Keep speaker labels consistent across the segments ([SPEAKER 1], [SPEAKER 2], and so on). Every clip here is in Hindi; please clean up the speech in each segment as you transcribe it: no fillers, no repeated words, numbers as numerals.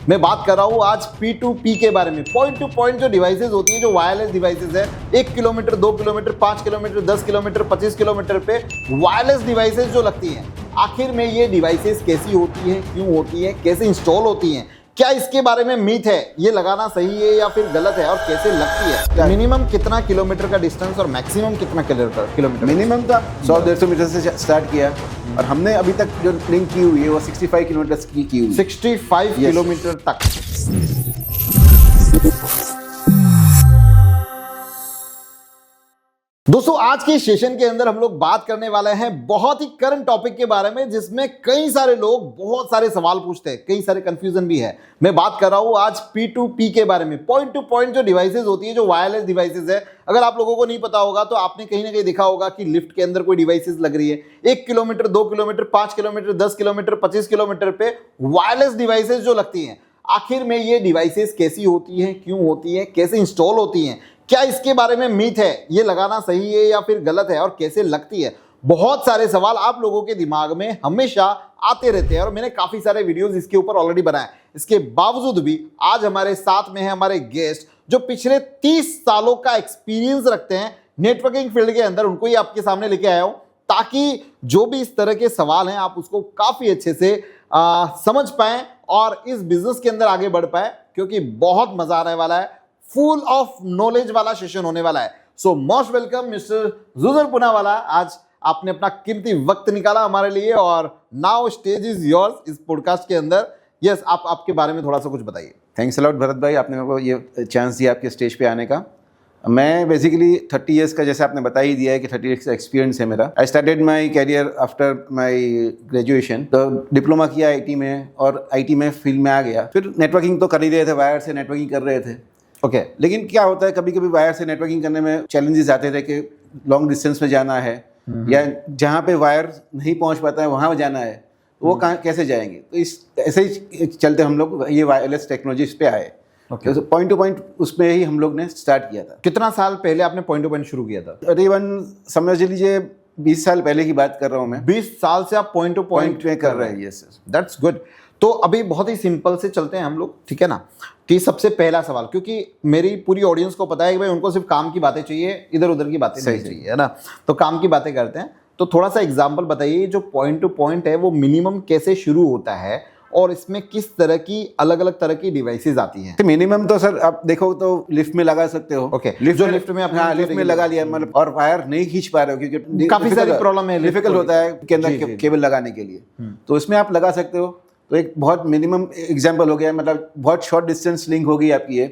[SPEAKER 1] मैं बात कर रहा हूँ आज P2P के बारे में। पॉइंट टू पॉइंट जो डिवाइसेस होती है, जो वायरलेस डिवाइसेस है, 1 kilometre 2 kilometre 5 kilometre 10 kilometre 25 kilometre पे वायरलेस डिवाइसेस जो लगती हैं, आखिर में ये डिवाइसेस कैसी होती हैं, क्यों होती हैं, कैसे इंस्टॉल होती हैं, क्या इसके बारे में मीथ है, ये लगाना सही है या फिर गलत है, और कैसे लगती है, मिनिमम कितना किलोमीटर का डिस्टेंस और मैक्सिमम कितना किलोमीटर?
[SPEAKER 2] मिनिमम तो 100-150 मीटर से स्टार्ट किया और हमने अभी तक जो लिंक की हुई है वो 65 किलोमीटर की हुई है।
[SPEAKER 1] 65 किलोमीटर तक। दोस्तों, आज के सेशन के अंदर हम लोग बात करने वाले हैं बहुत ही करंट टॉपिक के बारे में, जिसमें कई सारे लोग बहुत सारे सवाल पूछते हैं, कई सारे कंफ्यूजन भी है। मैं बात कर रहा हूं आज P2P के बारे में। पॉइंट टू पॉइंट जो डिवाइसेस होती है, जो वायरलेस डिवाइसेस है, अगर आप लोगों को नहीं पता होगा तो आपने कहीं ना कहीं देखा होगा कि लिफ्ट के अंदर कोई डिवाइसेस लग रही है, 1 kilometre 2 kilometre 5 kilometre 10 kilometre 25 kilometre पे वायरलेस डिवाइसेस जो लगती हैं, आखिर में ये डिवाइसेस कैसी होती हैं, क्यों होती हैं, कैसे इंस्टॉल होती हैं, क्या इसके बारे में मीथ है, ये लगाना सही है या फिर गलत है, और कैसे लगती है। बहुत सारे सवाल आप लोगों के दिमाग में हमेशा आते रहते हैं और मैंने काफी सारे वीडियोस इसके ऊपर ऑलरेडी बनाए। इसके बावजूद भी आज हमारे साथ में है हमारे गेस्ट, जो पिछले 30 सालों का एक्सपीरियंस रखते हैं नेटवर्किंग फील्ड के अंदर। उनको ही आपके सामने लेके आया हूं ताकि जो भी इस तरह के सवाल हैं आप उसको काफी अच्छे से समझ पाएं और इस बिजनेस के अंदर आगे बढ़ पाए, क्योंकि बहुत मजा आने वाला है। फुल ऑफ नॉलेज वाला सेशन होने वाला है। So most welcome mister Juzar Poonawala. आज आपने अपना कीमती वक्त निकाला हमारे लिए और नाउ स्टेज इज योर्स इस पॉडकास्ट के अंदर। यस, आप आपके बारे में थोड़ा सा कुछ बताइए।
[SPEAKER 2] थैंक्स अलॉट भरत भाई, आपने मेरे को ये चांस दिया आपके स्टेज पे आने का। मैं बेसिकली 30 इयर्स का, जैसे आपने बता ही दिया है कि 30 इयर्स का एक्सपीरियंस है मेरा। I started my career after my graduation. तो डिप्लोमा किया आईटी में और आईटी में फील्ड में आ गया। फिर नेटवर्किंग तो कर ही रहे थे, वायर से नेटवर्किंग कर रहे थे।
[SPEAKER 1] ओके
[SPEAKER 2] लेकिन क्या होता है, कभी कभी वायर से नेटवर्किंग करने में चैलेंजेस आते थे कि लॉन्ग डिस्टेंस में जाना है या जहाँ पे वायर नहीं पहुँच पाता है वहाँ जाना है, तो वो कहाँ कैसे जाएंगे। तो इस ऐसे ही चलते हम लोग ये वायरलेस टेक्नोलॉजी इस पे आए। तो पॉइंट टू पॉइंट उसमें ही हम लोग ने स्टार्ट किया था।
[SPEAKER 1] कितना साल पहले आपने पॉइंट टू पॉइंट शुरू किया था?
[SPEAKER 2] करीबन समझ लीजिए 20 साल पहले की बात कर रहा हूँ मैं।
[SPEAKER 1] 20 साल से आप पॉइंट टू पॉइंट
[SPEAKER 2] में कर रहे हैं। Yes sir,
[SPEAKER 1] that's good. तो अभी बहुत ही सिंपल से चलते हैं हम लोग, ठीक है ना, कि सबसे पहला सवाल, क्योंकि मेरी पूरी ऑडियंस को पता है कि भाई उनको सिर्फ काम की बातें चाहिए, इधर उधर की बातें नहीं चाहिए, है ना। तो काम की बातें करते हैं। तो थोड़ा सा एग्जांपल बताइए, जो पॉइंट टू पॉइंट है वो मिनिमम कैसे शुरू होता है और इसमें किस तरह की अलग अलग तरह की डिवाइसेज आती हैं?
[SPEAKER 2] मिनिमम तो सर आप देखो तो लिफ्ट में लगा सकते हो।
[SPEAKER 1] ओके,
[SPEAKER 2] लिफ्ट में आपने लिफ्ट में लगा लिया, मतलब और वायर नहीं खींच पा रहे हो क्योंकि
[SPEAKER 1] काफी सारी प्रॉब्लम है,
[SPEAKER 2] डिफिकल्ट होता है के अंदर केबल लगाने के लिए। तो इसमें आप लगा सकते हो। तो एक बहुत मिनिमम एग्जांपल हो गया, मतलब बहुत शॉर्ट डिस्टेंस लिंक होगी आपकी ये।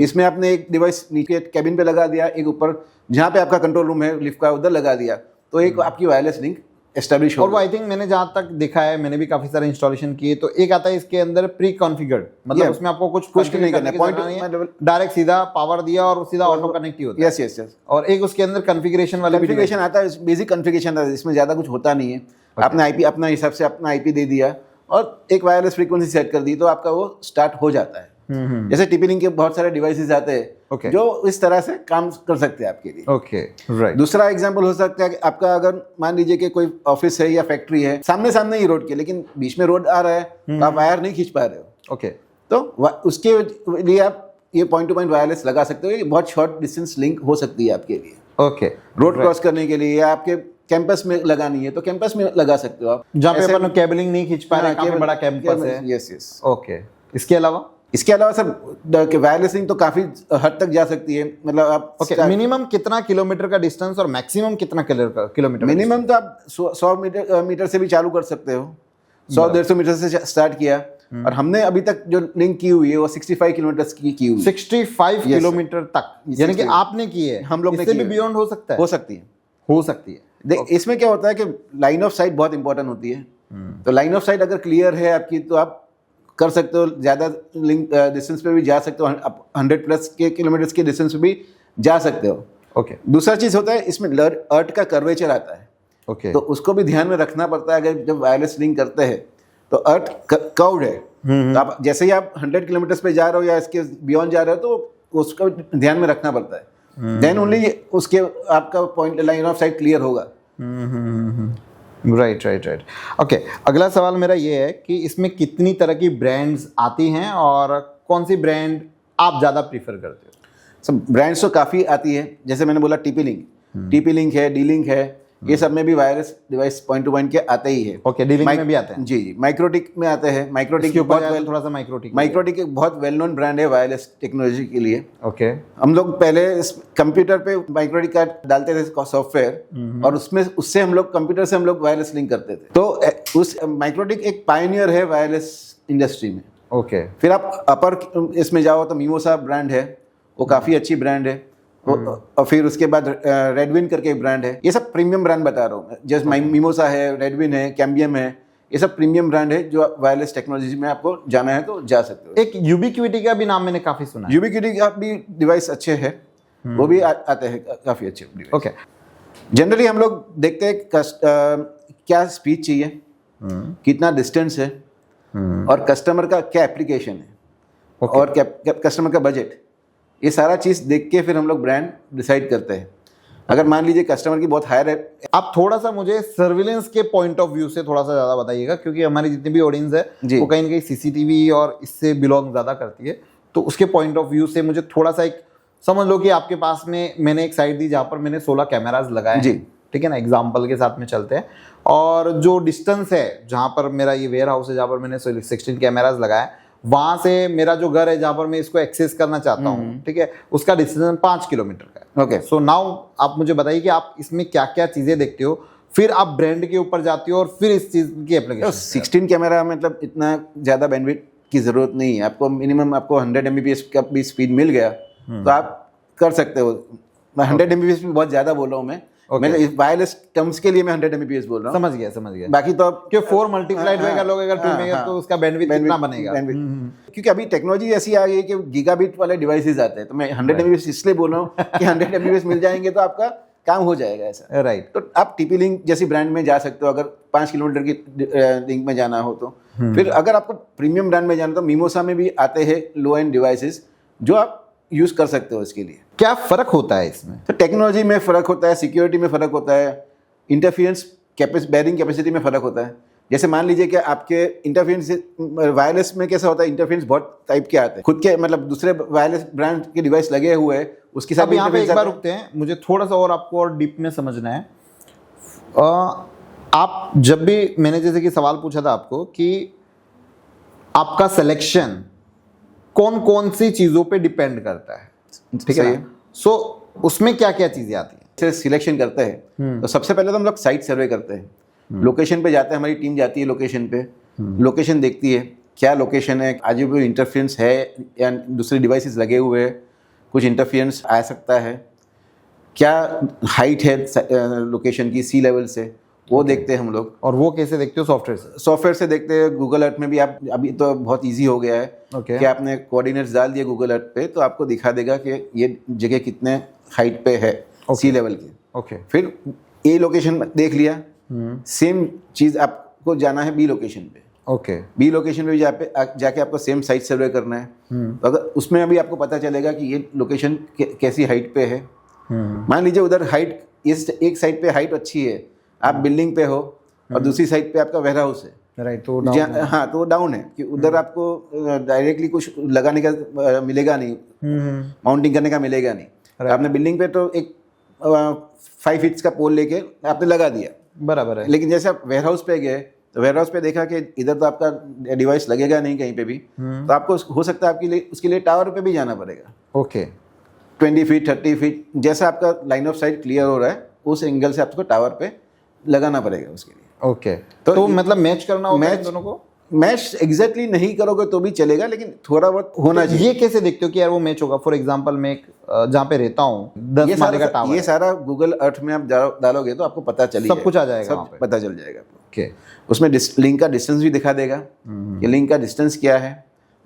[SPEAKER 2] इसमें आपने एक डिवाइस नीचे कैबिन पे लगा दिया, एक ऊपर जहाँ पे आपका कंट्रोल रूम है लिफ्ट का उधर लगा दिया, तो एक आपकी वायरलेस लिंक एस्टैब्लिश हो। और
[SPEAKER 1] वो आई थिंक मैंने जहाँ तक देखा है, मैंने भी काफी सारे इंस्टॉलेशन किए, तो एक आता है इसके अंदर प्री कॉन्फ़िगर्ड, मतलब उसमें आपको कुछ नहीं करना है, पॉइंट डायरेक्ट सीधा पावर दिया और सीधा ऑटो कनेक्ट ही होता है।
[SPEAKER 2] Yes yes yes.
[SPEAKER 1] और एक उसके अंदर कॉन्फ़िगरेशन वाला
[SPEAKER 2] कॉन्फ़िगरेशन आता है, बेसिक कॉन्फ़िगरेशन आता है, इसमें ज्यादा कुछ होता नहीं है। आपने आईपी अपना हिसाब से अपना आईपी दे दिया और एक वायरलेस फ्रीक्वेंसी सेट कर दी, तो आपका वो स्टार्ट हो जाता है। जैसे टीपी-लिंक के बहुत सारे डिवाइसेस आते हैं जो इस तरह से काम कर सकते हैं आपके लिए।
[SPEAKER 1] Okay, right.
[SPEAKER 2] दूसरा एग्जांपल हो सकता है कि आपका अगर मान लीजिए कि कोई ऑफिस है या फैक्ट्री है, सामने सामने ही रोड के, लेकिन बीच में रोड आ रहा है तो आप वायर नहीं खींच पा रहे हो।
[SPEAKER 1] ओके,
[SPEAKER 2] तो उसके लिए आप ये पॉइंट टू पॉइंट वायरलेस लगा सकते हो। ये बहुत शॉर्ट डिस्टेंस लिंक हो सकती है आपके लिए।
[SPEAKER 1] ओके,
[SPEAKER 2] रोड क्रॉस करने के लिए या आपके कैंपस में लगानी है तो कैंपस में लगा सकते हो आप,
[SPEAKER 1] जहाँ पे अपन केबलिंग नहीं खींच पा रहे, काफी बड़ा कैंपस है।
[SPEAKER 2] Yes yes.
[SPEAKER 1] ओके, इसके अलावा
[SPEAKER 2] सर वायरलेस लिंक तो काफी हद तक जा सकती है, मतलब आप
[SPEAKER 1] मिनिमम कितना किलोमीटर का डिस्टेंस और मैक्सिमम कितना किलोमीटर?
[SPEAKER 2] मिनिमम तो आप 100 मीटर से भी चालू कर सकते हो। 100-150 मीटर से स्टार्ट किया और हमने अभी तक जो लिंक की हुई है वो 65 किलोमीटर की हुई है।
[SPEAKER 1] 65 किलोमीटर तक, यानी कि आपने की है,
[SPEAKER 2] हम लोग ने
[SPEAKER 1] इससे भी बियॉन्ड हो सकता है? हो सकती है।
[SPEAKER 2] इसमें क्या होता है कि लाइन ऑफ साइट बहुत इंपॉर्टेंट होती है। तो लाइन ऑफ साइट अगर क्लियर है आपकी तो आप कर सकते हो, ज्यादा लिंक डिस्टेंस पे भी जा सकते हो, 100+ के किलोमीटर्स के डिस्टेंस पे भी जा सकते हो।
[SPEAKER 1] ओके।
[SPEAKER 2] दूसरा चीज होता है इसमें अर्थ का कर्वेचर आता है।
[SPEAKER 1] ओके।
[SPEAKER 2] तो उसको भी ध्यान में रखना पड़ता है। अगर जब वायरलेस लिंक करते हैं तो अर्थ कर्व्ड है, तो आप जैसे ही आप 100 किलोमीटर पे जा रहे हो या इसके बियॉन्ड जा रहे हो तो उसको ध्यान में रखना पड़ता है। देन ओनली उसके आपका point line of sight clear होगा।
[SPEAKER 1] Right right right. ओके, अगला सवाल मेरा ये है कि इसमें कितनी तरह की ब्रांड्स आती हैं और कौन सी ब्रांड आप ज़्यादा प्रीफर करते हो?
[SPEAKER 2] सब ब्रांड्स तो काफ़ी आती है, जैसे मैंने बोला टीपी लिंक है, डी लिंक है, ये सब में भी wireless device point two point के आते ही है।
[SPEAKER 1] ओके, डीलिंग में भी आते हैं?
[SPEAKER 2] जी जी, माइक्रोटिक में आते हैं। माइक्रोटिक
[SPEAKER 1] इसके ऊपर
[SPEAKER 2] बहुत
[SPEAKER 1] थोड़ा सा माइक्रोटिक
[SPEAKER 2] एक बहुत वेल नोन ब्रांड है वायरलेस टेक्नोलॉजी के लिए।
[SPEAKER 1] ओके।
[SPEAKER 2] हम लोग पहले इस कंप्यूटर पे माइक्रोटिक का डालते थे सॉफ्टवेयर, और उससे हम लोग कंप्यूटर से हम लोग वायरलेस लिंक करते थे। तो उस माइक्रोटिक एक पायनियर है वायरलेस इंडस्ट्री में।
[SPEAKER 1] ओके।
[SPEAKER 2] फिर आप अपर इसमें जाओ तो मीमोसा ब्रांड है, वो काफ़ी अच्छी ब्रांड है। और फिर उसके बाद रेडविन करके एक ब्रांड है। ये सब प्रीमियम ब्रांड बता रहा हूँ, जैसे मीमोसा है, रेडविन है, कैम्बियम है, ये सब प्रीमियम ब्रांड है जो वायरलेस टेक्नोलॉजी में आपको जाना है तो जा सकते हो।
[SPEAKER 1] एक यूबिक्विटी का भी नाम मैंने काफ़ी सुना है।
[SPEAKER 2] यूबिक्विटी का भी डिवाइस अच्छे हैं, वो भी आते हैं काफ़ी अच्छे डिवाइस।
[SPEAKER 1] ओके।
[SPEAKER 2] जनरली हम लोग देखते हैं क्या स्पीड चाहिए, कितना डिस्टेंस है, और कस्टमर का क्या एप्लीकेशन है, और कस्टमर का बजट, ये सारा चीज़ देख के फिर हम लोग ब्रांड डिसाइड करते हैं। अगर मान लीजिए कस्टमर की बहुत हायर है।
[SPEAKER 1] आप थोड़ा सा मुझे सर्विलेंस के पॉइंट ऑफ व्यू से थोड़ा सा ज़्यादा बताइएगा, क्योंकि हमारी जितनी भी ऑडियंस है वो कहीं ना कहीं सीसीटीवी और इससे बिलोंग ज़्यादा करती है, तो उसके पॉइंट ऑफ व्यू से मुझे थोड़ा सा एक समझ लो कि आपके पास में मैंने एक साइट दी जहाँ पर मैंने 16 कैमराज लगाए
[SPEAKER 2] जी,
[SPEAKER 1] ठीक है ना, एग्जाम्पल के साथ में चलते हैं, और जो डिस्टेंस है जहाँ पर मेरा ये वेयर हाउस है जहाँ पर मैंने 16 कैमराज लगाए, वहां से मेरा जो घर है जहां पर मैं इसको एक्सेस करना चाहता हूँ, ठीक है, उसका डिस्टेंस 5 किलोमीटर का है।
[SPEAKER 2] ओके।
[SPEAKER 1] सो नाउ आप मुझे बताइए कि आप इसमें क्या क्या चीजें देखते हो, फिर आप ब्रांड के ऊपर जाते हो और फिर इस चीज की एप्लीकेशन।
[SPEAKER 2] 16 कैमरा मतलब इतना ज़्यादा बैंडविड्थ की ज़रूरत नहीं है आपको। मिनिमम आपको 100 Mbps का भी स्पीड मिल गया तो आप कर सकते हो। मैं 100 Mbps भी बहुत ज़्यादा बोल रहा हूँ। मैं वायरलेस टर्म्स के लिए मैं 100 Mbps बोल रहा हूँ।
[SPEAKER 1] समझ गया।
[SPEAKER 2] बाकी तो आप
[SPEAKER 1] कि 4 मल्टीप्लाइड में अगर लोग अगर 2 में तो उसका बैंडविड्थ कितना बनेगा।
[SPEAKER 2] क्योंकि अभी टेक्नोलॉजी ऐसी आ गई है कि गीगाबिट वाले डिवाइसेस आते हैं, तो मैं 100 Mbps इसलिए बोल रहा हूँ कि 100 Mbps मिल जाएंगे तो आपका काम हो जाएगा ऐसा।
[SPEAKER 1] राइट।
[SPEAKER 2] तो आप टीपी लिंक जैसी ब्रांड में जा सकते हो अगर 5 किलोमीटर की लिंक में जाना हो तो। फिर अगर आपको प्रीमियम ब्रांड में जाना तो मीमोसा में भी आते हैं लो एंड डिवाइसेस जो आप यूज कर सकते हो इसके लिए।
[SPEAKER 1] क्या फर्क होता है इसमें?
[SPEAKER 2] तो टेक्नोलॉजी में फ़र्क होता है, सिक्योरिटी में फ़र्क होता है, इंटरफियरेंस बैरिंग कैपेसिटी में फ़र्क होता है। जैसे मान लीजिए कि आपके इंटरफियरेंस वायरलेस में कैसा होता है, इंटरफियरेंस बहुत टाइप के आते हैं, खुद के मतलब दूसरे वायरलेस ब्रांड के डिवाइस लगे हुए हैं उसके साथ।
[SPEAKER 1] यहाँ पे एक बार रुकते हैं, मुझे थोड़ा सा और आपको और डीप में समझना है। आप जब भी मैंने जैसे कि सवाल पूछा था आपको कि आपका सिलेक्शन कौन कौन सी चीज़ों पे डिपेंड करता है, ठीक है? सो उसमें क्या क्या चीज़ें आती हैं?
[SPEAKER 2] जैसे सिलेक्शन करते हैं तो सबसे पहले तो हम लोग साइट सर्वे करते हैं, लोकेशन पे जाते हैं, हमारी टीम जाती है लोकेशन पे, लोकेशन देखती है क्या लोकेशन है, आजू बाजू इंटरफेरेंस है या दूसरे डिवाइसेस लगे हुए हैं, कुछ इंटरफेरेंस आ सकता है, क्या हाइट है लोकेशन की सी लेवल से, वो देखते हैं हम लोग।
[SPEAKER 1] और वो कैसे देखते हो? सॉफ्टवेयर से?
[SPEAKER 2] सॉफ्टवेयर से देखते हैं। गूगल अर्थ में भी आप अभी तो बहुत इजी हो गया है कि आपने कोऑर्डिनेट्स डाल दिए गूगल अर्थ पे तो आपको दिखा देगा कि ये जगह कितने हाइट पे है सी लेवल की।
[SPEAKER 1] ओके।
[SPEAKER 2] फिर ए लोकेशन देख लिया, सेम चीज़ आपको जाना है बी लोकेशन पे।
[SPEAKER 1] ओके।
[SPEAKER 2] बी लोकेशन पे जाके आपको सेम साइट सर्वे करना है, तो अगर उसमें अभी आपको पता चलेगा कि ये लोकेशन कैसी हाइट पे है। मान लीजिए उधर हाइट, इस एक साइड पे हाइट अच्छी है, आप बिल्डिंग पे हो और दूसरी साइड पे आपका वेयर हाउस है,
[SPEAKER 1] राइट, तो
[SPEAKER 2] हाँ तो डाउन है कि उधर आपको डायरेक्टली कुछ लगाने का मिलेगा नहीं, माउंटिंग करने का मिलेगा नहीं। आपने बिल्डिंग पे तो एक 5 फीट का पोल लेके आपने लगा दिया,
[SPEAKER 1] बराबर है।
[SPEAKER 2] लेकिन जैसे आप वेयर हाउस पे गए तो वेयर हाउस पे देखा कि इधर तो आपका डिवाइस लगेगा नहीं कहीं पे भी, तो आपको हो सकता है आपके लिए उसके लिए टावर पे भी जाना पड़ेगा।
[SPEAKER 1] ओके।
[SPEAKER 2] 20 फीट 30 फीट जैसा आपका लाइन ऑफ साइट क्लियर हो रहा है उस एंगल से आपको टावर पे लगाना पड़ेगा उसके लिए।
[SPEAKER 1] ओके। तो मतलब मैच करना होगा इन दोनों को?
[SPEAKER 2] मैच एग्जैक्टली नहीं करोगे तो भी चलेगा, लेकिन थोड़ा बहुत होना चाहिए।
[SPEAKER 1] ये कैसे देखते हो कि यार वो मैच होगा? फॉर एग्जांपल मैं जहाँ पे रहता हूँ 10 माले का टावर,
[SPEAKER 2] ये सारा गूगल अर्थ में आप डालोगे तो आपको पता चल
[SPEAKER 1] सब कुछ आ जाएगा,
[SPEAKER 2] सब पता चल जाएगा आपको।
[SPEAKER 1] ओके।
[SPEAKER 2] उसमें लिंक का डिस्टेंस भी दिखा देगा कि लिंक का डिस्टेंस क्या है।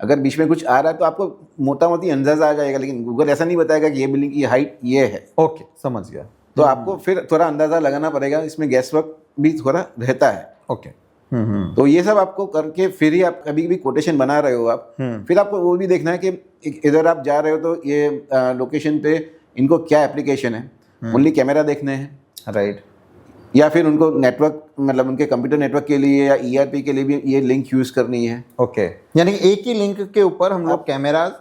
[SPEAKER 2] अगर बीच में कुछ आ रहा है तो आपको मोटा मोटी अंदाजा आ जाएगा, लेकिन गूगल ऐसा नहीं बताएगा कि ये बिल्डिंग की हाइट ये है।
[SPEAKER 1] ओके, समझ गया।
[SPEAKER 2] तो आपको फिर थोड़ा अंदाजा लगाना पड़ेगा, इसमें गैस वर्क भी थोड़ा रहता है।
[SPEAKER 1] ओके।
[SPEAKER 2] तो ये सब आपको करके फिर ही आप कभी भी कोटेशन बना रहे हो आप, फिर आपको वो भी देखना है कि इधर आप जा रहे हो तो ये लोकेशन पे इनको क्या एप्लीकेशन है, ओनली कैमरा देखने हैं,
[SPEAKER 1] राइट,
[SPEAKER 2] या फिर उनको नेटवर्क मतलब उनके कंप्यूटर नेटवर्क के लिए या ERP के लिए भी ये लिंक यूज़ करनी है।
[SPEAKER 1] ओके, यानी कि एक ही लिंक के ऊपर हम लोग कैमराज,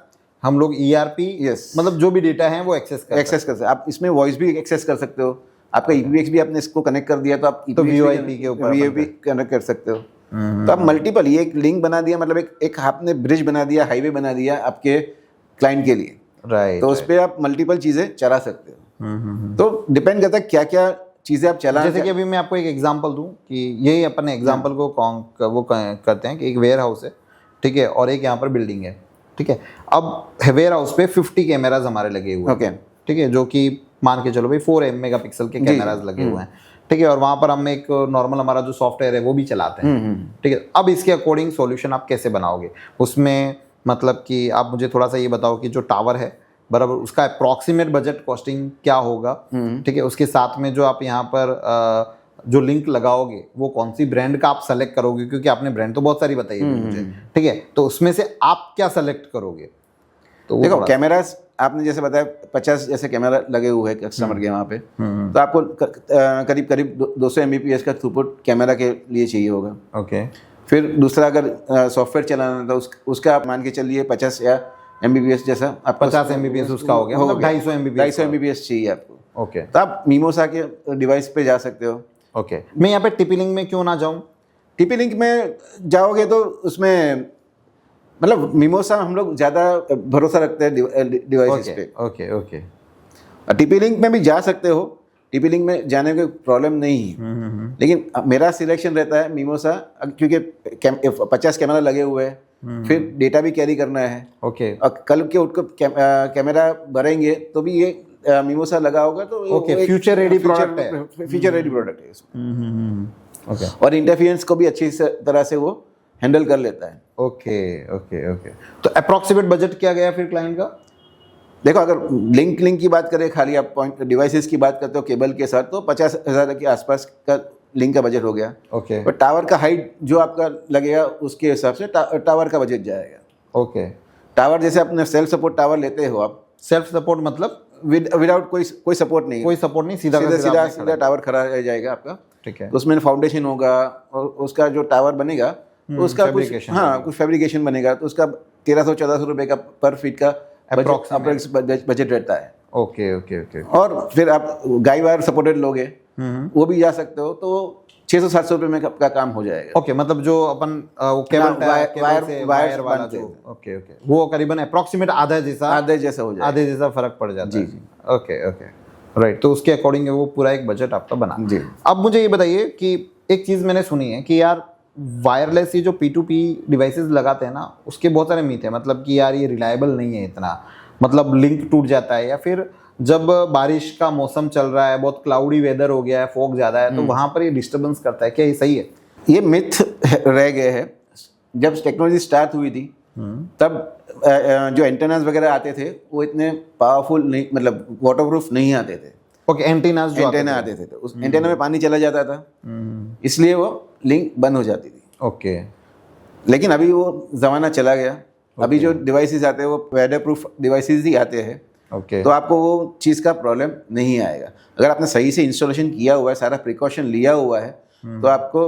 [SPEAKER 1] हम लोग ERP,
[SPEAKER 2] यस,
[SPEAKER 1] मतलब जो भी डेटा है वो एक्सेस कर
[SPEAKER 2] सकते हैं। आप इसमें वॉइस भी एक्सेस कर सकते हो। आपका EPX भी आपने इसको कनेक्ट कर दिया तो आप
[SPEAKER 1] तो VoIP के ऊपर
[SPEAKER 2] VoIP कनेक्ट कर सकते हो। तो आप मल्टीपल, ये एक लिंक बना दिया, मतलब एक आपने ब्रिज बना दिया, हाईवे बना दिया आपके क्लाइंट के लिए।
[SPEAKER 1] राइट,
[SPEAKER 2] तो उस पर आप मल्टीपल चीज़ें चला सकते हो। तो डिपेंड करता है क्या क्या चीज़ें आप चला।
[SPEAKER 1] जैसे कि अभी मैं आपको एक एग्जांपल दूं कि यही अपन एग्जांपल को वो करते हैं कि एक वेयर हाउस है, ठीक है, और एक यहाँ पर बिल्डिंग है, ठीक है। अब वेयर हाउस पे 50 कैमराज हमारे लगे हुए हैं,
[SPEAKER 2] ओके,
[SPEAKER 1] ठीक है, जो कि मान के चलो भाई 4 मेगापिक्सल के कैमराज लगे हुए हैं, ठीक है। और वहाँ पर हम एक नॉर्मल हमारा जो सॉफ्टवेयर है वो भी चलाते हैं, ठीक है। अब इसके अकॉर्डिंग सॉल्यूशन आप कैसे बनाओगे उसमें, मतलब कि आप मुझे थोड़ा सा ये बताओ कि जो टावर है बराबर, उसका अप्रॉक्सीमेट बजट कॉस्टिंग क्या होगा, ठीक है। उसके साथ में जो आप यहाँ पर जो लिंक लगाओगे वो कौन सी ब्रांड का आप सेलेक्ट करोगे, क्योंकि आपने ब्रांड तो बहुत सारी बताई है मुझे, ठीक है। तो उसमें से आप क्या सेलेक्ट करोगे? तो
[SPEAKER 2] देखो कैमरास आपने जैसे बताया 50 जैसे कैमरा लगे हुए हैं कस्टमर के वहाँ पे, तो आपको करीब करीब 200 Mbps का थ्रूपुट कैमरा के लिए चाहिए होगा।
[SPEAKER 1] ओके,
[SPEAKER 2] फिर दूसरा अगर सॉफ्टवेयर चलाना था उसका आप मान के चलिए 50 या Mbps जैसा आपको
[SPEAKER 1] 50 Mbps उसका हो गया, मतलब 250 Mbps
[SPEAKER 2] 250 Mbps चाहिए आपको।
[SPEAKER 1] ओके,
[SPEAKER 2] तो आप मीमोसा के डिवाइस पे जा सकते हो।
[SPEAKER 1] ओके, मैं यहाँ पे TP-Link में क्यों ना जाऊँ?
[SPEAKER 2] TP-Link में जाओगे तो उसमें मतलब मीमोसा हम लोग ज़्यादा भरोसा रखते हैं डिवाइसेस पे।
[SPEAKER 1] ओके, ओके,
[SPEAKER 2] TP-Link में भी जा सकते हो, TP-Link में जाने में कोई प्रॉब्लम नहीं है, लेकिन मेरा सिलेक्शन रहता है मीमोसा, क्योंकि 50 कैमरा लगे हुए हैं, फिर डेटा भी कैरी करना है।
[SPEAKER 1] ओके,
[SPEAKER 2] और कल के उठकर कैमरा भरेंगे तो भी ये मीमोसा लगा होगा, तो
[SPEAKER 1] ओके, फ्यूचर रेडी प्रोडक्ट है,
[SPEAKER 2] फ्यूचर रेडी प्रोडक्ट है इसमें।
[SPEAKER 1] ओके,
[SPEAKER 2] और इंटरफियरेंस को भी अच्छी तरह से वो हैंडल कर लेता है।
[SPEAKER 1] Okay, okay, okay. तो अप्रॉक्सीमेट बजट क्या गया फिर क्लाइंट का?
[SPEAKER 2] देखो अगर लिंक की बात करें, खाली आप पॉइंट डिवाइसेस की बात करते हो केबल के साथ, तो 50,000 के आसपास का लिंक का बजट हो गया।
[SPEAKER 1] ओके,
[SPEAKER 2] पर टावर का हाइट जो आपका लगेगा उसके हिसाब से टावर का बजट जाएगा।
[SPEAKER 1] ओके।
[SPEAKER 2] टावर जैसे अपने सेल्फ सपोर्ट टावर लेते हो आप,
[SPEAKER 1] सेल्फ सपोर्ट मतलब
[SPEAKER 2] विदाउट कोई सपोर्ट नहीं,
[SPEAKER 1] कोई सपोर्ट नहीं, सीधा
[SPEAKER 2] सीधा टावर खड़ा रह जाएगा आपका,
[SPEAKER 1] ठीक है।
[SPEAKER 2] तो उसमें फाउंडेशन होगा और उसका जो टावर बनेगा तो उसका कुछ कुछ फैब्रिकेशन बनेगा, तो उसका 1300-1400 रुपये का पर फीट का बजट रहता है।
[SPEAKER 1] Okay, okay, okay.
[SPEAKER 2] और फिर आप गाई वायर सपोर्टेड लोगे वो भी जा सकते हो, तो 600-700 रुपये में का काम हो जाएगा।
[SPEAKER 1] ओके, मतलब जो अपन वो केबल वायर वाला जो, ओके, ओके, वो करीबन अप्रॉक्सीमेट आधे जैसा
[SPEAKER 2] हो जाएगा,
[SPEAKER 1] आधे जैसा फर्क पड़ जाता है।
[SPEAKER 2] जी।
[SPEAKER 1] Okay, okay, right. तो उसके अकॉर्डिंग वो पूरा एक बजट आपका बना।
[SPEAKER 2] जी।
[SPEAKER 1] अब मुझे ये बताइए कि एक चीज़ मैंने सुनी है कि यार वायरलेस ये जो P2P डिवाइसेस लगाते हैं ना, उसके बहुत सारे मीथ है, मतलब कि यार ये रिलायबल नहीं है इतना, मतलब लिंक टूट जाता है, या फिर जब बारिश का मौसम चल रहा है, बहुत क्लाउडी वेदर हो गया है, फॉग ज़्यादा है, तो वहाँ पर ये डिस्टर्बेंस करता है, क्या ये सही है?
[SPEAKER 2] ये मिथ रह गए हैं। जब टेक्नोलॉजी स्टार्ट हुई थी तब जो एंटेनास वगैरह आते थे वो इतने पावरफुल नहीं, मतलब वाटरप्रूफ नहीं आते थे।
[SPEAKER 1] ओके, एंटेना
[SPEAKER 2] आते थे, तो उस एंटेना में पानी चला जाता था, इसलिए वो लिंक बंद हो जाती थी।
[SPEAKER 1] ओके,
[SPEAKER 2] लेकिन अभी वो ज़माना चला गया। अभी जो डिवाइसेस आते हैं वो वेदर प्रूफ डिवाइसेस ही आते हैं।
[SPEAKER 1] ओके,
[SPEAKER 2] तो आपको वो चीज़ का प्रॉब्लम नहीं आएगा अगर आपने सही से इंस्टॉलेशन किया हुआ है, सारा प्रिकॉशन लिया हुआ है, तो आपको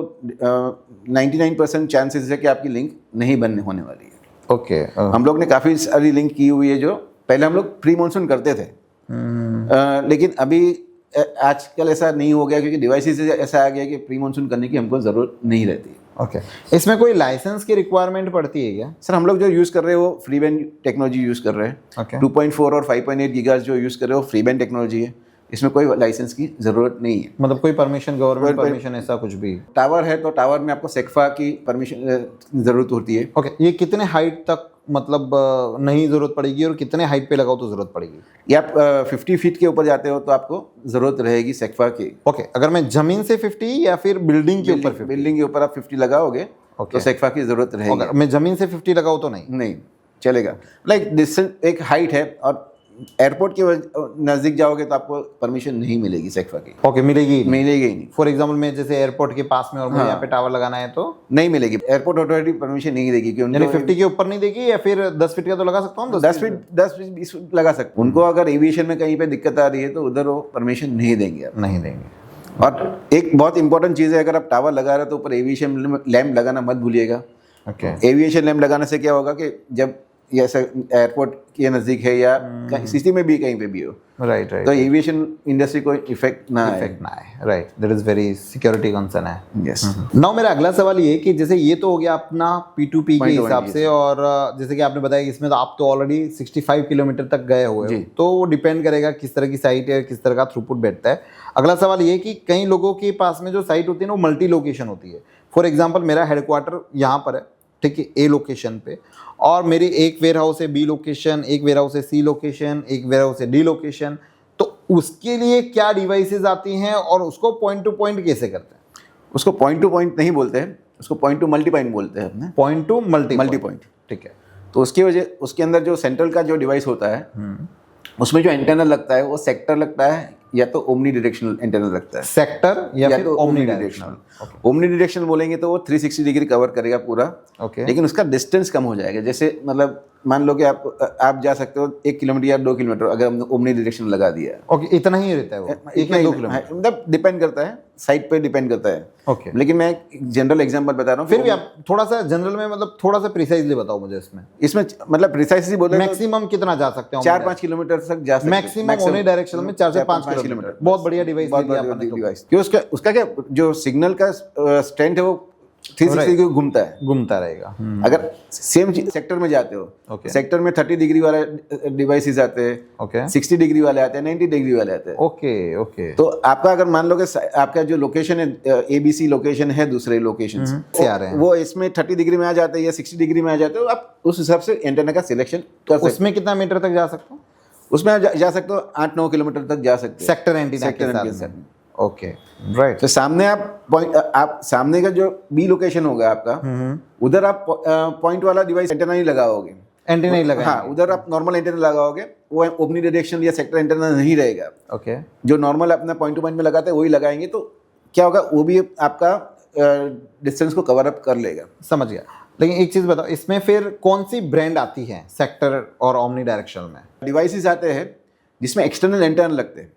[SPEAKER 2] 99% चांसेस है कि आपकी लिंक नहीं बनने होने वाली है।
[SPEAKER 1] ओके।
[SPEAKER 2] हम लोग ने काफ़ी सारी लिंक की हुई है, जो पहले हम लोग प्री मॉनसून करते थे, लेकिन अभी आजकल ऐसा नहीं हो गया, क्योंकि डिवाइसेस ऐसा आ गया कि प्री मॉनसून करने की हमको ज़रूरत नहीं रहती।
[SPEAKER 1] ओके, इसमें कोई लाइसेंस की रिक्वायरमेंट पड़ती है क्या?
[SPEAKER 2] सर हम लोग जो यूज़ कर रहे हैं वो फ्री बैंड टेक्नोलॉजी यूज़ कर रहे हैं।
[SPEAKER 1] ओके,
[SPEAKER 2] 2.4 और 5.8 गीगाहर्ट्ज़ जो यूज़ कर रहे हो फ्री बैंड टेक्नोलॉजी है, इसमें कोई लाइसेंस की ज़रूरत नहीं है।
[SPEAKER 1] मतलब कोई परमिशन, गवर्नमेंट परमिशन ऐसा कुछ भी?
[SPEAKER 2] टावर है तो टावर में आपको सेक्फा की परमिशन ज़रूरत होती है।
[SPEAKER 1] ओके, ये कितने हाइट तक मतलब नहीं ज़रूरत पड़ेगी, और कितने हाइट पे लगाओ तो ज़रूरत पड़ेगी?
[SPEAKER 2] ये आप 50 फीट के ऊपर जाते हो तो आपको ज़रूरत रहेगी सेक्फा की।
[SPEAKER 1] ओके, अगर मैं ज़मीन से 50 या फिर बिल्डिंग के ऊपर 50?
[SPEAKER 2] बिल्डिंग के ऊपर आप 50 लगाओगे तो सेक्फा की ज़रूरत रहेगी।
[SPEAKER 1] अगर मैं ज़मीन से 50 लगाऊँ तो नहीं
[SPEAKER 2] चलेगा। लाइक डिस्टेंस एक हाइट है, और एयरपोर्ट के नज़दीक जाओगे तो आपको परमिशन नहीं मिलेगी सेक्फा की।
[SPEAKER 1] ओके, मिलेगी
[SPEAKER 2] ही नहीं।
[SPEAKER 1] फॉर एग्जाम्पल मैं जैसे एयरपोर्ट के पास में और मुझे यहाँ पे टावर लगाना है तो
[SPEAKER 2] नहीं मिलेगी, एयरपोर्ट अथॉरिटी परमिशन नहीं देगी। कि
[SPEAKER 1] यानी 50 के ऊपर नहीं देगी, या फिर 10 फीट का तो लगा सकता हूँ?
[SPEAKER 2] 10 फीट 20 लगा सकते। उनको अगर एविएशन में कहीं पे दिक्कत आ रही है तो उधर वो परमिशन नहीं देंगे।
[SPEAKER 1] नहीं देंगे।
[SPEAKER 2] और एक बहुत इंपॉर्टेंट चीज़ है, अगर आप टावर लगा रहे हो तो ऊपर एविएशन लैम्प लगाना मत भूलिएगा।
[SPEAKER 1] ओके
[SPEAKER 2] एविएशन लैम्प लगाने से क्या होगा कि जब ये ऐसा एयरपोर्ट के नज़दीक है या सिटी में भी कहीं पे भी हो,
[SPEAKER 1] राइट
[SPEAKER 2] तो एविएशन इंडस्ट्री को इफेक्ट ना आए।
[SPEAKER 1] इफेक्ट ना आए, right, that is very security concern है।
[SPEAKER 2] यस।
[SPEAKER 1] नाउ मेरा अगला सवाल ये कि जैसे ये तो हो गया अपना P2P के
[SPEAKER 2] Point to
[SPEAKER 1] हिसाब
[SPEAKER 2] point,
[SPEAKER 1] से, और जैसे कि आपने बताया कि इसमें तो आप तो ऑलरेडी 65 किलोमीटर तक गए हुए हो,
[SPEAKER 2] जी।
[SPEAKER 1] तो वो डिपेंड करेगा किस तरह की साइट है, किस तरह का थ्रूपुट बैठता है। अगला सवाल ये कि कई लोगों के पास में जो साइट होती है ना वो मल्टी लोकेशन होती है। फॉर एग्जाम्पल मेरा हेडक्वार्टर यहाँ पर है, ठीक है, ए लोकेशन पे, और मेरी एक वेयर हाउस है बी लोकेशन, एक वेयर हाउस है सी लोकेशन, एक वेयर हाउस है डी लोकेशन। तो उसके लिए क्या डिवाइसेस आती हैं और उसको पॉइंट टू पॉइंट कैसे करते हैं?
[SPEAKER 2] उसको पॉइंट टू पॉइंट नहीं बोलते हैं, उसको पॉइंट टू मल्टी पॉइंट बोलते हैं अपने।
[SPEAKER 1] पॉइंट टू मल्टी
[SPEAKER 2] पॉइंट,
[SPEAKER 1] ठीक है।
[SPEAKER 2] तो उसकी वजह, उसके अंदर जो सेंट्रल का जो डिवाइस होता है उसमें जो एंटेना लगता है वो सेक्टर लगता है या तो ओमनी डायरेक्शनल एंटेना लगता है,
[SPEAKER 1] सेक्टर या फिर
[SPEAKER 2] तो
[SPEAKER 1] omni
[SPEAKER 2] omni
[SPEAKER 1] directional.
[SPEAKER 2] Directional. Omni directional बोलेंगे तो वो 360 डिग्री कवर करेगा पूरा,
[SPEAKER 1] ओके,
[SPEAKER 2] लेकिन उसका डिस्टेंस कम हो जाएगा। जैसे मतलब मान लो कि आप जा सकते हो 1 किलोमीटर या 2 किलोमीटर, अगर हमने ओमनी डायरेक्शन लगा दिया है।
[SPEAKER 1] ओके, इतना ही रहता है वो, 1 या 2 किलोमीटर,
[SPEAKER 2] मतलब डिपेंड करता है, साइट पे डिपेंड करता है।
[SPEAKER 1] ओके।
[SPEAKER 2] लेकिन मैं जनरल एग्जांपल बता रहा हूँ।
[SPEAKER 1] फिर भी आप थोड़ा सा जनरल में, मतलब थोड़ा सा प्रिसाइजली बताओ मुझे इसमें
[SPEAKER 2] इसमें मतलब प्रिसाइसली बोले तो
[SPEAKER 1] मैक्सिमम कितना जा सकते हो?
[SPEAKER 2] 4-5 किलोमीटर तक जा सकते हैं।
[SPEAKER 1] मैक्सिमम ओमनी डायरेक्शन में 4 से 5 किलोमीटर। बहुत बढ़िया डिवाइस
[SPEAKER 2] बहुत बढ़िया डिवाइस, क्योंकि उसका क्या जो सिग्नल का स्ट्रेंथ है वो 360 डिग्री घूमता है,
[SPEAKER 1] घूमता रहेगा।
[SPEAKER 2] अगर सेम सेक्टर में जाते हो,
[SPEAKER 1] ओके,
[SPEAKER 2] सेक्टर में 30 डिग्री वाले डिवाइसेस आते हैं,
[SPEAKER 1] ओके,
[SPEAKER 2] 60 डिग्री वाले आते हैं, 90 डिग्री वाले आते हैं।
[SPEAKER 1] ओके, ओके,
[SPEAKER 2] तो आपका अगर मान लो कि आपका जो लोकेशन है ABC लोकेशन है, दूसरे लोकेशन
[SPEAKER 1] से आ रहे हैं,
[SPEAKER 2] वो इसमें 30 डिग्री में आ जाते हैं या 60 डिग्री में आ जाते हो, आप उस हिसाब से एंटेना का सिलेक्शन कर सकते हो।
[SPEAKER 1] उसमें कितना मीटर तक जा सकते हो?
[SPEAKER 2] उसमें आप जा सकते हो 8-9 किलोमीटर तक जा सकते हो
[SPEAKER 1] सेक्टर एंटीना के साथ। Okay, right.
[SPEAKER 2] तो सामने आप सामने का जो बी लोकेशन होगा आपका, उधर आप पॉइंट वाला डिवाइस एंटेना नहीं लगाओगे,
[SPEAKER 1] एंटीना ही लगा।
[SPEAKER 2] हाँ, उधर आप नॉर्मल एंटेना लगाओगे, वो ओमनी डायरेक्शनल या सेक्टर एंटेना नहीं रहेगा।
[SPEAKER 1] ओके,
[SPEAKER 2] जो नॉर्मल अपना पॉइंट टू पॉइंट में लगाते हैं वही लगाएंगे, तो क्या होगा, वो भी आपका डिस्टेंस को कवर अप कर लेगा।
[SPEAKER 1] समझ गया। लेकिन एक चीज बताओ, इसमें फिर कौन सी ब्रांड आती है सेक्टर और ओमनी डायरेक्शनल में?
[SPEAKER 2] डिवाइसेस आते हैं जिसमें एक्सटर्नल एंटेना लगते हैं।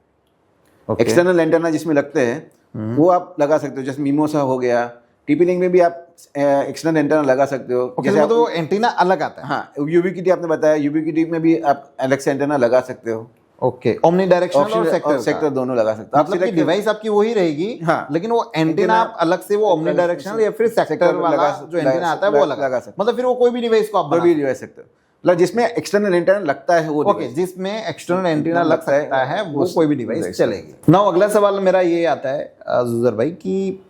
[SPEAKER 1] ओके,
[SPEAKER 2] एक्सटर्नल एंटेना जिसमें लगते हैं वो आप लगा सकते हो, जैसे मिमोसा हो गया, TP-Link में भी आप एक्सटर्नल एंटेना लगा सकते हो।
[SPEAKER 1] जैसे मतलब वो एंटीना अलग आता है।
[SPEAKER 2] हाँ, यूबिक्विटी आपने बताया, यूबिक्विटी में भी आप अलग से एंटेना लगा सकते हो।
[SPEAKER 1] ओके, ओमनी डायरेक्शनल और सेक्टर
[SPEAKER 2] दोनों लगा सकते हो।
[SPEAKER 1] मतलब कि डिवाइस आपकी वही रहेगी,
[SPEAKER 2] हाँ,
[SPEAKER 1] लेकिन वो एंटीना आप अलग से वो ओमनी डायरेक्शनल या फिर सेक्टर वाला जो एंटीना आता है वो लगा सकते, मतलब फिर वो कोई भी डिवाइस को आप
[SPEAKER 2] कोई भी डिवाइस सकते हो, मतलब जिसमें एक्सटर्नल एंटेना लगता है वो।
[SPEAKER 1] ओके, जिसमें एक्सटर्नल एंटीना लग सकता है वो कोई भी डिवाइस चलेगी। नाउ अगला सवाल मेरा ये आता है जुजर भाई कि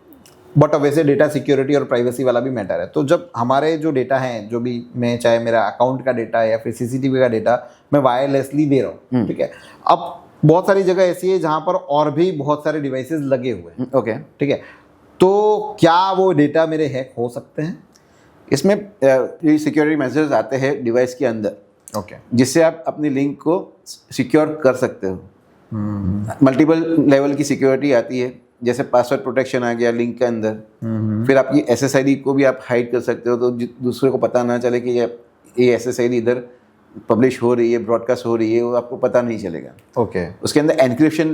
[SPEAKER 1] बट वैसे डेटा सिक्योरिटी और प्राइवेसी वाला भी मैटर है। तो जब हमारे जो डेटा है, जो भी मैं चाहे मेरा अकाउंट का डेटा है या फिर CCTV का डेटा मैं वायरलेसली दे रहा हूँ, ठीक है, अब बहुत सारी जगह ऐसी है जहाँ पर और भी बहुत सारे डिवाइसेस लगे हुए हैं,
[SPEAKER 2] ओके,
[SPEAKER 1] ठीक है, तो क्या वो डेटा मेरे हैक हो सकते हैं?
[SPEAKER 2] इसमें सिक्योरिटी मेजर्स आते हैं डिवाइस के अंदर,
[SPEAKER 1] ओके,
[SPEAKER 2] जिससे आप अपनी लिंक को सिक्योर कर सकते हो। मल्टीपल लेवल की सिक्योरिटी आती है, जैसे पासवर्ड प्रोटेक्शन आ गया लिंक के अंदर, फिर आपकी SSID को भी आप हाइड कर सकते हो, तो दूसरे को पता ना चले कि ये SSID इधर पब्लिश हो रही है, ब्रॉडकास्ट हो रही है, वो आपको पता नहीं चलेगा।
[SPEAKER 1] ओके,
[SPEAKER 2] उसके अंदर एनक्रिप्शन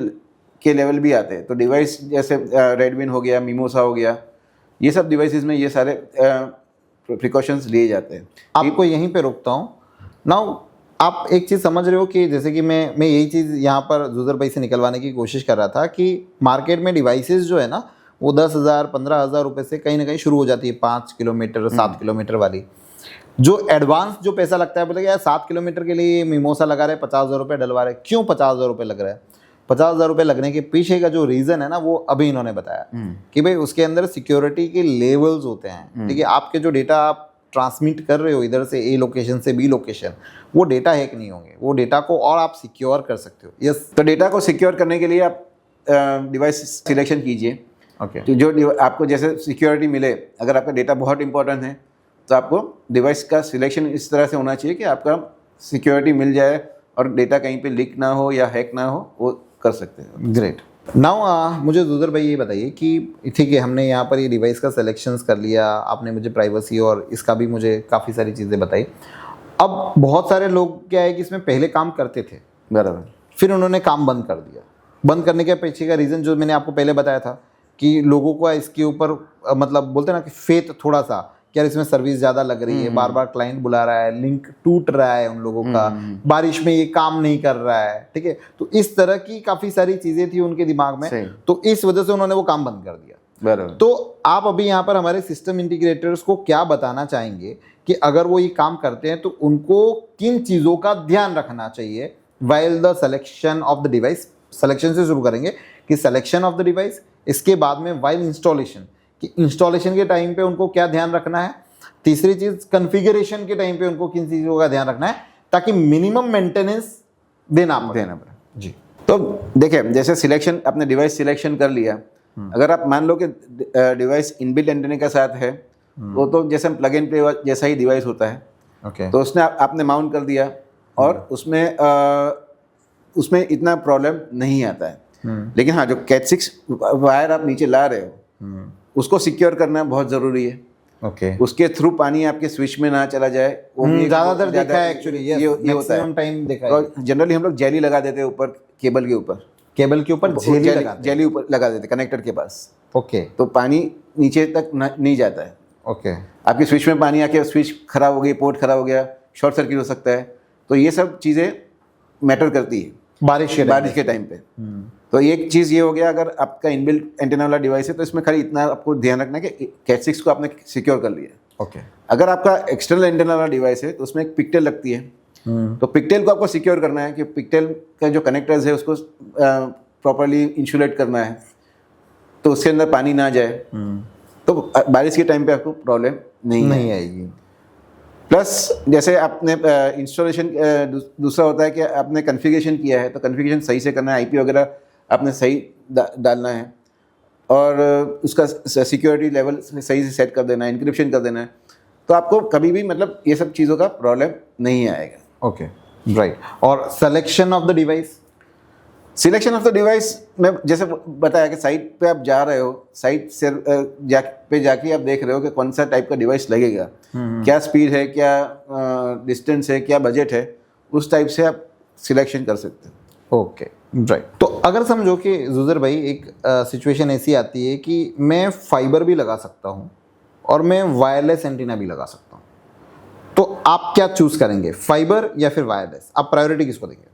[SPEAKER 2] के लेवल भी आते हैं, तो डिवाइस जैसे रेडविन हो गया, मिमोसा हो गया, ये सब डिवाइसेस में ये सारे प्रिकॉशंस लिए जाते हैं।
[SPEAKER 1] आपको यहीं पे रोकता हूँ। नाउ आप एक चीज़ समझ रहे हो कि जैसे कि मैं यही चीज़ यहाँ पर जुजर भाई से निकलवाने की कोशिश कर रहा था कि मार्केट में डिवाइसेस जो है ना वो 10,000 15,000 रुपये से कहीं ना कहीं शुरू हो जाती है, 5 किलोमीटर 7 किलोमीटर वाली। जो एडवांस जो पैसा लगता है, बोले यार 7 किलोमीटर के लिए मिमोसा लगा रहे 50,000 रुपये डलवा रहे, क्यों 50,000 रुपये लग रहा है? 50,000 रुपये लगने के पीछे का जो रीज़न है ना वो अभी इन्होंने बताया कि भाई उसके अंदर सिक्योरिटी के लेवल्स होते हैं, ठीक है, आपके जो डेटा आप ट्रांसमिट कर रहे हो इधर से A लोकेशन से B लोकेशन, वो डेटा हैक नहीं होंगे, वो डेटा को और आप सिक्योर कर सकते हो। यस,
[SPEAKER 2] तो डेटा को सिक्योर करने के लिए आप डिवाइस सिलेक्शन कीजिए।
[SPEAKER 1] ओके,
[SPEAKER 2] तो जो आपको जैसे सिक्योरिटी मिले, अगर आपका डेटा बहुत इंपॉर्टेंट है तो आपको डिवाइस का सिलेक्शन इस तरह से होना चाहिए कि आपका सिक्योरिटी मिल जाए और डेटा कहीं पे लीक ना हो या हैक ना हो, वो कर सकते हैं।
[SPEAKER 1] ग्रेट। नाउ मुझे जुजर भाई ये बताइए कि ठीक है, हमने यहाँ पर ये डिवाइस का सिलेक्शंस कर लिया, आपने मुझे प्राइवेसी और इसका भी मुझे काफ़ी सारी चीज़ें बताई। अब बहुत सारे लोग क्या है कि इसमें पहले काम करते थे,
[SPEAKER 2] बराबर,
[SPEAKER 1] फिर उन्होंने काम बंद कर दिया, बंद करने के पीछे का रीज़न जो मैंने आपको पहले बताया था कि लोगों को इसके ऊपर मतलब बोलते हैं ना कि फेथ थोड़ा सा कि यार इसमें सर्विस ज़्यादा लग रही है, बार बार क्लाइंट बुला रहा है, लिंक टूट रहा है उन लोगों का, बारिश में ये काम नहीं कर रहा है, ठीक है। तो इस तरह की काफ़ी सारी चीज़ें थी उनके दिमाग में, तो इस वजह से उन्होंने वो काम बंद कर दिया।
[SPEAKER 2] बराबर।
[SPEAKER 1] तो आप अभी यहाँ पर हमारे सिस्टम इंटीग्रेटर्स को क्या बताना चाहेंगे कि अगर वो ये काम करते हैं तो उनको किन चीज़ों का ध्यान रखना चाहिए while the selection of the device. Selection से शुरू करेंगे कि सिलेक्शन ऑफ द डिवाइस, इसके बाद में वाइल इंस्टॉलेशन कि इंस्टॉलेशन के टाइम पे उनको क्या ध्यान रखना है, तीसरी चीज़ कॉन्फ़िगरेशन के टाइम पे उनको किन चीज़ों का ध्यान रखना है ताकि मिनिमम मेंटेनेंस देना पड़े। जी।
[SPEAKER 2] तो देखिए, जैसे सिलेक्शन, आपने डिवाइस सिलेक्शन कर लिया, अगर आप मान लो कि डिवाइस इनबिल्ट एंटीना के साथ है, वो तो जैसे प्लग एंड प्ले जैसा ही डिवाइस होता है।
[SPEAKER 1] ओके।
[SPEAKER 2] तो उसने आपने माउंट कर दिया और उसमें इतना प्रॉब्लम नहीं आता है। लेकिन हाँ, जो कैट 6 वायर आप नीचे ला रहे हो उसको सिक्योर करना बहुत ज़रूरी है।
[SPEAKER 1] ओके।
[SPEAKER 2] उसके थ्रू पानी आपके स्विच में ना चला जाए, वो भी
[SPEAKER 1] ज़्यादातर देखा है एक्चुअली,
[SPEAKER 2] ये होता है।
[SPEAKER 1] टाइम देखा है।
[SPEAKER 2] और जनरली हम लोग जेली लगा देते हैं ऊपर, केबल के ऊपर,
[SPEAKER 1] केबल के ऊपर
[SPEAKER 2] जेली ऊपर लगा देते कनेक्टर के पास।
[SPEAKER 1] ओके।
[SPEAKER 2] तो पानी नीचे तक नहीं जाता है।
[SPEAKER 1] ओके।
[SPEAKER 2] आपके स्विच में पानी आके स्विच खराब हो गई, पोर्ट खराब हो गया, शॉर्ट सर्किट हो सकता है। तो ये सब चीज़ें मैटर करती है बारिश के टाइम पे। तो एक चीज़ ये हो गया, अगर आपका इनबिल्ट एंटीना वाला डिवाइस है तो इसमें खाली इतना आपको ध्यान रखना है कि कैट 6 को आपने सिक्योर कर लिया।
[SPEAKER 1] ओके।
[SPEAKER 2] अगर आपका एक्सटर्नल एंटीना वाला डिवाइस है तो उसमें एक पिकटेल लगती है, तो पिकटेल को आपको सिक्योर करना है कि पिकटेल का जो कनेक्टर्स है उसको प्रॉपरली इंसुलेट करना है तो उसके अंदर पानी ना जाए, तो बारिश के टाइम पे आपको प्रॉब्लम नहीं
[SPEAKER 1] आएगी।
[SPEAKER 2] प्लस जैसे आपने इंस्टॉलेशन दूसरा होता है कि आपने कॉन्फ़िगरेशन किया है तो कॉन्फ़िगरेशन सही से करना है, आईपी वगैरह आपने सही डालना है और उसका सिक्योरिटी लेवल सही से सेट कर देना है, इंक्रिप्शन कर देना है, तो आपको कभी भी मतलब ये सब चीज़ों का प्रॉब्लम नहीं आएगा।
[SPEAKER 1] Okay, right. और selection of the device,
[SPEAKER 2] selection of the device में जैसे बताया कि साइट पे आप जा रहे हो, साइट से पे जाके आप देख रहे हो कि कौन सा टाइप का डिवाइस लगेगा, क्या स्पीड है, क्या डिस्टेंस है, क्या बजट है, उस टाइप से आप सिलेक्शन कर सकते हो।
[SPEAKER 1] Okay, right. तो अगर समझो कि जुजर भाई एक सिचुएशन ऐसी आती है कि मैं फाइबर भी लगा सकता हूँ और मैं वायरलेस एंटीना भी लगा सकता हूँ, तो आप क्या चूज़ करेंगे, फाइबर या फिर वायरलेस? आप प्रायोरिटी किसको देंगे?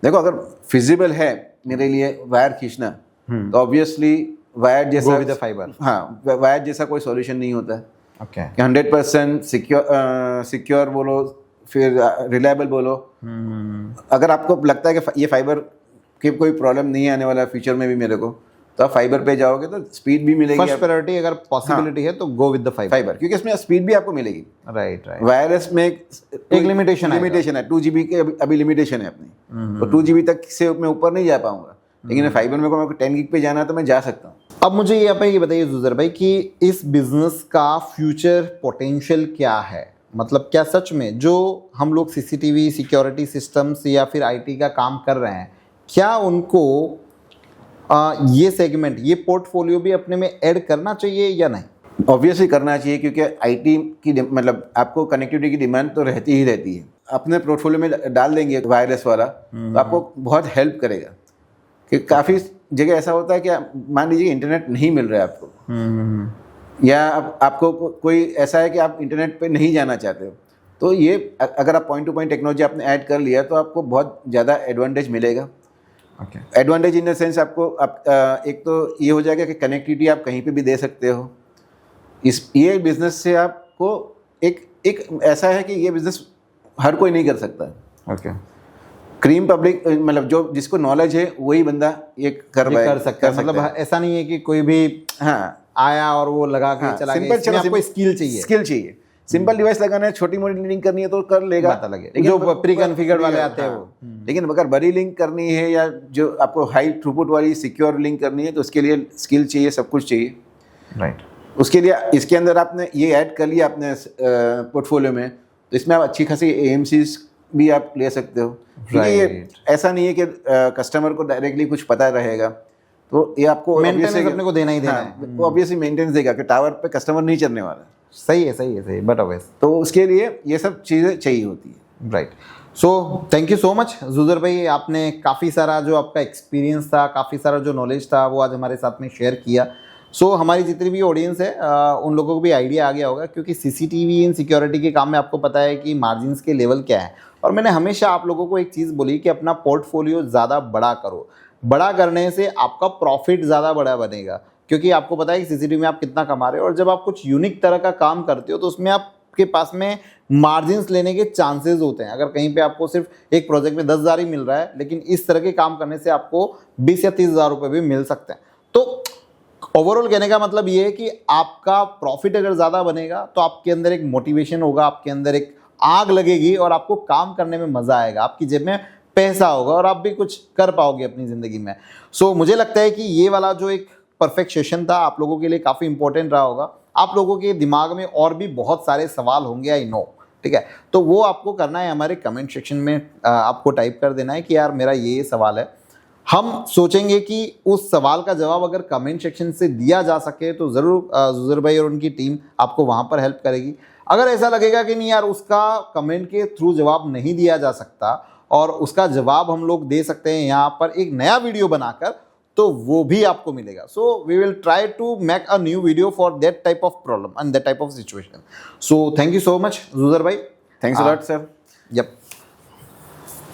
[SPEAKER 2] देखो, अगर फिजिबल है मेरे लिए वायर खींचना तो ऑब्वियसली वायर जैसा
[SPEAKER 1] विद फाइबर,
[SPEAKER 2] हाँ, वायर जैसा कोई सॉल्यूशन नहीं होता है।
[SPEAKER 1] ओके।
[SPEAKER 2] 100% सिक्योर बोलो, फिर रिलायबल बोलो। अगर आपको लगता है कि ये फाइबर की कोई प्रॉब्लम नहीं आने वाला फ्यूचर में भी मेरे को, तो आप फाइबर पे जाओगे तो स्पीड भी मिलेगी।
[SPEAKER 1] फर्स्ट प्रायोरिटी अगर पॉसिबिलिटी है तो गो विद द फाइबर,
[SPEAKER 2] क्योंकि इसमें स्पीड भी आपको मिलेगी।
[SPEAKER 1] राइट।
[SPEAKER 2] वायरलेस में एक
[SPEAKER 1] लिमिटेशन
[SPEAKER 2] है, 2 GB के अभी लिमिटेशन है अपनी, तो 2 GB तक से मैं ऊपर नहीं जा पाऊंगा। लेकिन फाइबर में को 10 GB पे जाना है तो मैं जा सकता हूँ।
[SPEAKER 1] अब मुझे ये बताइए जुजर भाई कि इस बिजनेस का फ्यूचर पोटेंशियल क्या है? मतलब क्या सच में जो हम लोग सीसीटीवी, सिक्योरिटी सिस्टम्स या फिर आईटी का काम कर रहे हैं, क्या उनको ये सेगमेंट, ये पोर्टफोलियो भी अपने में ऐड करना चाहिए या नहीं?
[SPEAKER 2] ऑब्वियसली करना चाहिए, क्योंकि आईटी की मतलब आपको कनेक्टिविटी की डिमांड तो रहती ही रहती है। अपने पोर्टफोलियो में डाल देंगे वायरलेस वाला तो आपको बहुत हेल्प करेगा। कि काफ़ी जगह ऐसा होता है कि मान लीजिए इंटरनेट नहीं मिल रहा है आपको, या आपको कोई ऐसा है कि आप इंटरनेट पे नहीं जाना चाहते हो, तो ये अगर आप पॉइंट टू पॉइंट टेक्नोलॉजी आपने ऐड कर लिया तो आपको बहुत ज़्यादा एडवांटेज मिलेगा। एडवांटेज इन द सेंस आपको एक तो ये हो जाएगा कि कनेक्टिविटी आप कहीं पे भी दे सकते हो। ये बिज़नेस से आपको एक ऐसा है कि ये बिज़नेस हर कोई नहीं कर सकता।
[SPEAKER 1] ओके।
[SPEAKER 2] क्रीम पब्लिक मतलब जो जिसको नॉलेज है वही बंदा ये कर
[SPEAKER 1] सकता है। मतलब ऐसा नहीं है कि कोई भी आया और वो लगा के चला गया। इसमें आपको स्किल चाहिए।
[SPEAKER 2] सिंपल डिवाइस लगाना है, छोटी मोटी लिंक करनी है तो कर लेगा,
[SPEAKER 1] जो प्री कॉन्फ़िगर्ड वाले आते हैं वो।
[SPEAKER 2] लेकिन अगर बड़ी लिंक करनी है या जो आपको हाई थ्रूपुट वाली सिक्योर लिंक करनी है तो उसके लिए स्किल चाहिए, सब कुछ चाहिए।
[SPEAKER 1] राइट।
[SPEAKER 2] उसके लिए इसके अंदर आपने ये ऐड कर लिया अपने पोर्टफोलियो में, तो इसमें आप अच्छी खासी AMCs भी आप ले सकते हो। ये ऐसा नहीं है कि कस्टमर को डायरेक्टली कुछ पता रहेगा, तो ये आपको
[SPEAKER 1] मेंटेनेंस अपने को देना ही देना है।
[SPEAKER 2] वो ऑब्वियसली मेंटेनेंस देगा कि टावर पे कस्टमर नहीं चलने वाला।
[SPEAKER 1] सही है बट ऑब्वियस,
[SPEAKER 2] तो उसके लिए ये सब चीज़ें चाहिए होती है।
[SPEAKER 1] Right. So thank you so much Juzar भाई, आपने काफ़ी सारा जो आपका एक्सपीरियंस था, काफ़ी सारा जो नॉलेज था वो आज हमारे साथ में शेयर किया। सो हमारी जितनी भी ऑडियंस है उन लोगों को भी आइडिया आ गया होगा, क्योंकि सीसीटीवी इन सिक्योरिटी के काम में आपको पता है कि मार्जिन्स के लेवल क्या है। और मैंने हमेशा आप लोगों को एक चीज़ बोली कि अपना पोर्टफोलियो ज़्यादा बड़ा करो। बड़ा करने से आपका प्रॉफिट ज़्यादा बड़ा बनेगा, क्योंकि आपको पता है कि सीसीटीवी में आप कितना कमा रहे हो। और जब आप कुछ यूनिक तरह का काम करते हो तो उसमें आपके पास में मार्जिन्स लेने के चांसेस होते हैं। अगर कहीं पे आपको सिर्फ एक प्रोजेक्ट में 10,000 ही मिल रहा है, लेकिन इस तरह के काम करने से आपको 20 या 30,000 रुपये भी मिल सकते हैं। तो ओवरऑल कहने का मतलब ये है कि आपका प्रॉफिट अगर ज़्यादा बनेगा तो आपके अंदर एक मोटिवेशन होगा, आपके अंदर एक आग लगेगी और आपको काम करने में मज़ा आएगा, आपकी जेब में पैसा होगा और आप भी कुछ कर पाओगे अपनी ज़िंदगी में। सो मुझे लगता है कि ये वाला जो एक परफेक्ट सेशन था आप लोगों के लिए काफ़ी इंपॉर्टेंट रहा होगा। आप लोगों के दिमाग में और भी बहुत सारे सवाल होंगे, आई नो, ठीक है। तो वो आपको करना है, हमारे कमेंट सेक्शन में आपको टाइप कर देना है कि यार मेरा ये सवाल है। हम सोचेंगे कि उस सवाल का जवाब अगर कमेंट सेक्शन से दिया जा सके तो ज़रूर जुजर भाई और उनकी टीम आपको वहाँ पर हेल्प करेगी। अगर ऐसा लगेगा कि नहीं यार उसका कमेंट के थ्रू जवाब नहीं दिया जा सकता और उसका जवाब हम लोग दे सकते हैं यहाँ पर एक नया वीडियो बनाकर, तो वो भी आपको मिलेगा। So we will try to make a new video for that type of problem and that type of situation. So thank you so much Juzar भाई,
[SPEAKER 2] thanks a lot sir.
[SPEAKER 1] Yup.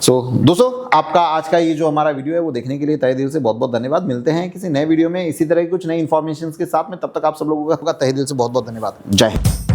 [SPEAKER 1] So दोस्तों, आपका आज का ये जो हमारा वीडियो है वो देखने के लिए तहे दिल से बहुत बहुत धन्यवाद। मिलते हैं किसी नए वीडियो में इसी तरह की कुछ नई इन्फॉर्मेशन के साथ में, तब तक आप सब लोगों का तहे दिल से बहुत बहुत धन्यवाद। जय हिंद।